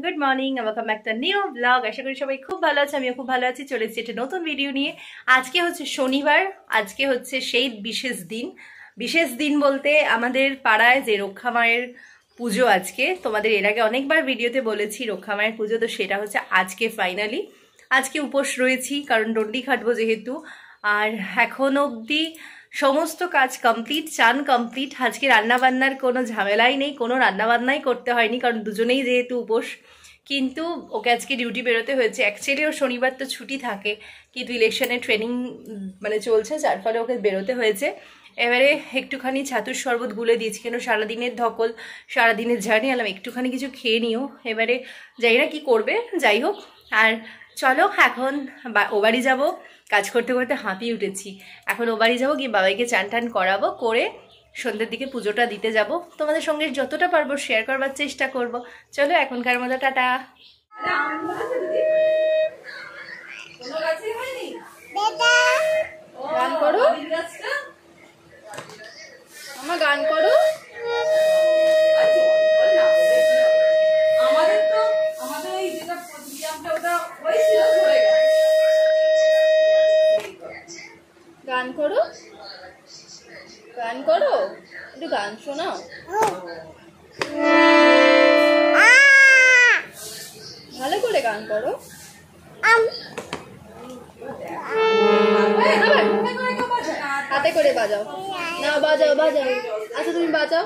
Good morning, welcome back to new vlog. আশা করি সবাই খুব ভালো আছে, আমিও খুব ভালো আছি। চলে এসেছি একটা নতুন ভিডিও নিয়ে। আজকে হচ্ছে শনিবার, আজকে হচ্ছে সেই বিশেষ দিন বলতে আমাদের পাড়ায় যে রক্ষা মায়ের পুজো আজকে, তোমাদের এর আগে অনেকবার ভিডিওতে বলেছি রক্ষা মায়ের পুজো, তো সেটা হচ্ছে আজকে ফাইনালি। আজকে উপোস রয়েছি কারণ ডন্ডি খাটবো যেহেতু। আর এখন অবধি সমস্ত কাজ কমপ্লিট, চান কমপ্লিট। আজকে রান্নাবান্নার কোনো ঝামেলাই নেই, কোনো রান্নাবান্নাই করতে হয়নি কারণ দুজনেই যেহেতু উপোস। কিন্তু ওকে আজকে ডিউটি বেরোতে হয়েছে। অ্যাকচুয়ালি ওর শনিবার তো ছুটি থাকে, কিন্তু ইলেকশনের ট্রেনিং চলছে, যার ফলে ওকে বেরোতে হয়েছে। এবারে একটুখানি ছাতুর শরবত গুলে দিয়েছি, কেন সারাদিনের ধকল, সারাদিনের জার্নি, আলাম একটুখানি কিছু খেয়ে নিও। এবারে যাই না কি করবে, যাই হোক। আর চলো এখন ও বাড়ি যাবো। কাজ করতে করতে হাঁপিয়ে উঠেছি। এখন ও বাড়ি যাবো, গিয়ে বাবাইকে চান টান করাবো, করে সন্ধ্যের দিকে পুজোটা দিতে যাব। তোমাদের সঙ্গে যতটা পারবো শেয়ার করবার চেষ্টা করব। চলো এখনকার মতো টাটা। গান করো, আমার গান করো। গান করো, গান করো, একটু গান শোনাও। ভালো করে গান করো। হাতে করে বাজাও না, বাজাও বাজাও। আচ্ছা তুমি বাজাও।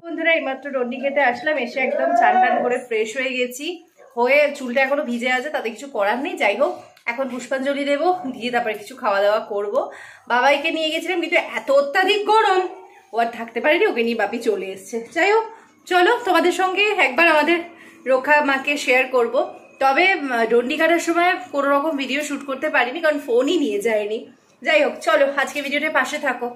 বন্ধুরা এইমাত্র ডন্ডি খেতে আসলাম, এসে একদম চান টান করে ফ্রেশ হয়ে গেছি, হয়ে চুলটা এখনো ভিজে আছে, তাতে কিছু করার নেই। যাই হোক, এখন পুষ্পাঞ্জলি দেবো, দিয়ে তারপরে কিছু খাওয়া দাওয়া করবো। বাবাইকে নিয়ে গেছিলাম, কিন্তু এত অত্যাধিক গরম ও আর থাকতে পারিনি, ওকে নিয়ে বাপি চলে এসছে। যাই হোক, চলো তোমাদের সঙ্গে একবার আমাদের রক্ষা মাকে শেয়ার করব। তবে ডন্ডি কাটার সময় কোনো রকম ভিডিও শ্যুট করতে পারিনি কারণ ফোনই নিয়ে যায়নি। যাই হোক, চলো আজকে ভিডিওটার পাশে থাকো।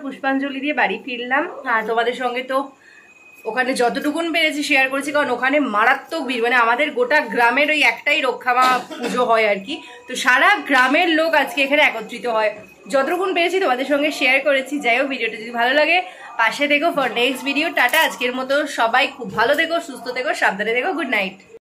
পুষ্পাঞ্জলি দিয়ে বাড়ি ফিরলাম। আর তোমাদের সঙ্গে তো ওখানে যতটুকুন পেরেছি শেয়ার করেছি, কারণ ওখানে মারাত্মক ভিড়। আমাদের গোটা গ্রামের ওই একটাই রক্ষামা পুজো হয় আর কি, তো সারা গ্রামের লোক আজকে এখানে একত্রিত হয়। যতটুকুন পেরেছি তোমাদের সঙ্গে শেয়ার করেছি। যাই হোক, ভিডিওটা যদি ভালো লাগে পাশে দেখো ফর নেক্সট ভিডিও। টাটা, আজকের মতো সবাই খুব ভালো দেখো, সুস্থ দেখো, সাবধানে দেখো, গুড নাইট।